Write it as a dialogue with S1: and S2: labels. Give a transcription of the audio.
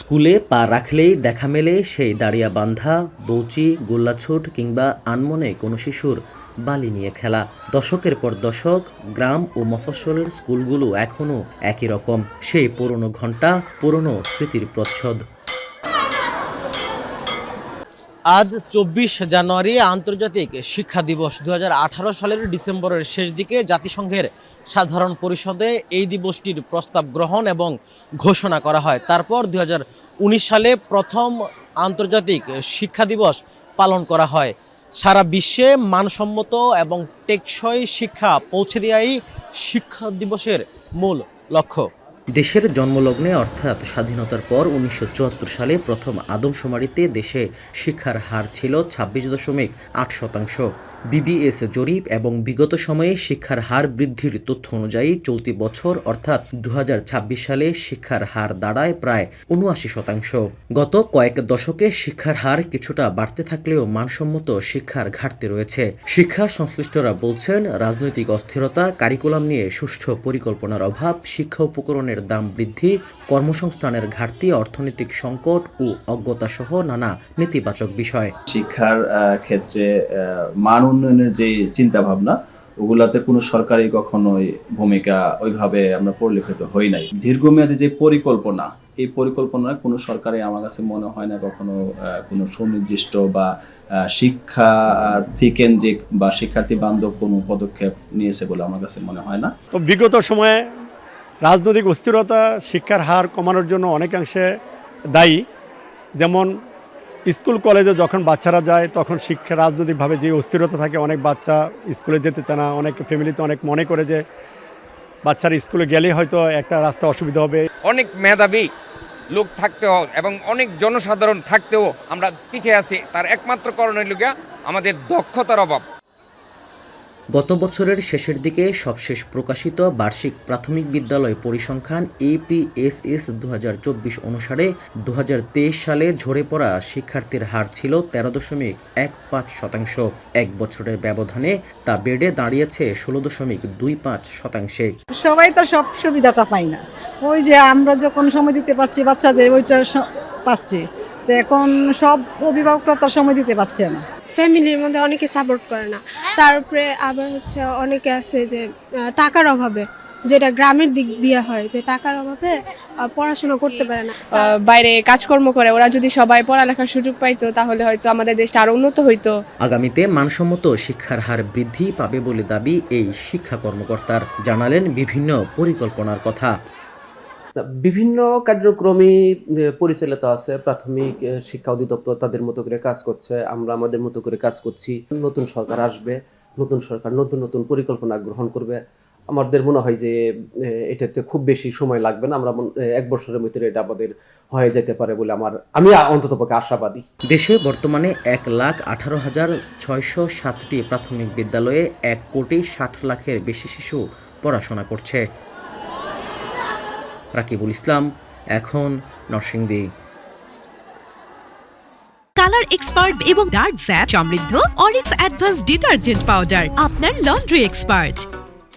S1: স্কুলে পা রাখলেই দেখা মেলে সেই দাঁড়িয়া বান্ধা, বউচি, গোল্লাছুট কিংবা আনমনে কোনো শিশুর বালি নিয়ে খেলা। দশকের পর দশক গ্রাম ও মফস্বলের স্কুলগুলো এখনো একই রকম, সেই পুরনো ঘণ্টা, পুরনো স্মৃতির প্রচ্ছদ। আজ ২৪ জানুয়ারি আন্তর্জাতিক শিক্ষা দিবস। ২০১৮ সালের ডিসেম্বরের শেষ দিকে জাতিসংঘের সাধারণ পরিষদে এই দিবসটির প্রস্তাব গ্রহণ এবং ঘোষণা করা হয়। তারপর ২০১৯ সালে প্রথম আন্তর্জাতিক শিক্ষা দিবস পালন করা হয়। সারা বিশ্বে মানসম্মত এবং টেকসই শিক্ষা পৌঁছে দেওয়াই শিক্ষা দিবসের মূল লক্ষ্য। দেশের জন্মলগ্নে অর্থাৎ স্বাধীনতার পর ১৯৭৪ সালে প্রথম আদমশুমারিতে দেশে শিক্ষার হার ছিল ২৬.৮%। বিবিএস জরিপ এবং বিগত সময়ে শিক্ষার হার বৃদ্ধির তথ্য অনুযায়ী চলতি বছর অর্থাৎ ২০২৬ সালে শিক্ষার হার দাঁড়ায় প্রায় ৭৯%। গত কয়েক দশকে শিক্ষার হার কিছুটা বাড়তে থাকলেও মানসম্মত শিক্ষার ঘাটতি রয়েছে। শিক্ষা সংশ্লিষ্টরা বলছেন, রাজনৈতিক অস্থিরতা, কারিকুলাম নিয়ে সুষ্ঠু পরিকল্পনার অভাব, শিক্ষা উপকরণের দাম বৃদ্ধি, কর্মসংস্থানের ঘাটতি, অর্থনৈতিক সংকট ও অজ্ঞতাসহ নানা নেতিবাচক বিষয়।
S2: শিক্ষার ক্ষেত্রে মান উন্নয়নের যে চিন্তা ভাবনা, ওগুলাতে কোনো সরকারি কখনোই ভূমিকা ওইভাবে আমরা পরিলক্ষিত হই নাই। দীর্ঘমেয়াদী যে পরিকল্পনা, এই পরিকল্পনায় কোনো সরকারি আমার কাছে মনে হয় না কখনো কোনো সুনির্দিষ্ট বা শিক্ষার্থী কেন্দ্রিক বা শিক্ষার্থী বান্ধব কোনো পদক্ষেপ নিয়েছে বলে আমার কাছে মনে হয় না।
S3: তো বিগত সময়ে রাজনৈতিক অস্থিরতা শিক্ষার হার কমানোর জন্য অনেকাংশে দায়ী। যেমন স্কুল কলেজে যখন বাচ্চারা যায় তখন শিক্ষা রাজনৈতিকভাবে যে অস্থিরতা থাকে, অনেক বাচ্চা স্কুলে যেতে চায় না। অনেক ফ্যামিলিতে অনেক মনে করে যে বাচ্চারা স্কুলে গেলেই হয়তো একটা রাস্তা অসুবিধা হবে।
S4: অনেক মেধাবী লোক থাকতেও এবং অনেক জনসাধারণ থাকতেও আমরা পিছিয়ে আছি। তার একমাত্র কারণ হইল আমাদের দক্ষতার অভাব।
S1: গত বছরের শেষের দিকে সবশেষ প্রকাশিত বার্ষিক প্রাথমিক বিদ্যালয় পরিসংখ্যান APSS ২০২৪ অনুসারে ২০২৩ সালে ঝরে পড়া শিক্ষার্থীর হার ছিল ১৩.১৫%। এক বছরের ব্যবধানে তা বেড়ে দাঁড়িয়েছে ১৬.২৫%।
S5: সবাই তো সব সুবিধাটা পায় না। ওই যে আমরা যখন সময় দিতে পারছি বাচ্চাদের, ওইটা পাচ্ছি, তো এখন সব অভিভাবকরা তার সময় দিতে পারছে না।
S6: ফ্যামিলির মধ্যে অনেকে সাপোর্ট করে না। তারপরে আবার অনেকে আছে যে টাকার অভাবে, যেটা গ্রামের দিক দিয়ে হয়, যে টাকার অভাবে পড়াশোনা করতে পারে না,
S7: বাইরে কাজকর্ম করে। ওরা যদি সবাই পড়ালেখার সুযোগ পাইতো তাহলে হয়তো আমাদের দেশটা আরো উন্নত হইতো।
S1: আগামীতে মানসম্মত শিক্ষার হার বৃদ্ধি পাবে বলে দাবি এই শিক্ষা কর্মকর্তার। জানালেন বিভিন্ন পরিকল্পনার কথা।
S8: বিভিন্ন কার্যক্রমে পরিচালিত আছে। প্রাথমিক শিক্ষা অধিদপ্তর তাদের মতো করে কাজ করছে, আমরা আমাদের মতো করে কাজ করছি। নতুন সরকার আসবে, নতুন সরকার নতুন নতুন পরিকল্পনা গ্রহণ করবে। আমাদের মনে হয় যে এটাতে খুব বেশি সময় লাগবে না। আমরা ১ বছরের মধ্যে এটা আমাদের হয়ে যেতে পারে বলে আমি অন্ততপক্ষে আশাবাদী।
S1: দেশে বর্তমানে ১,১৮,৬০৭টি প্রাথমিক বিদ্যালয়ে ১,৬০,০০,০০০-এর বেশি শিশু পড়াশোনা করছে। রাকিবুল ইসলাম, এখন নরসিংদী।
S9: কালার এক্সপার্ট এবং ডার্ক জ্যাপ সমৃদ্ধ অরিক্স অ্যাডভান্স ডিটারজেন্ট পাউডার, আপনার লন্ড্রি এক্সপার্ট।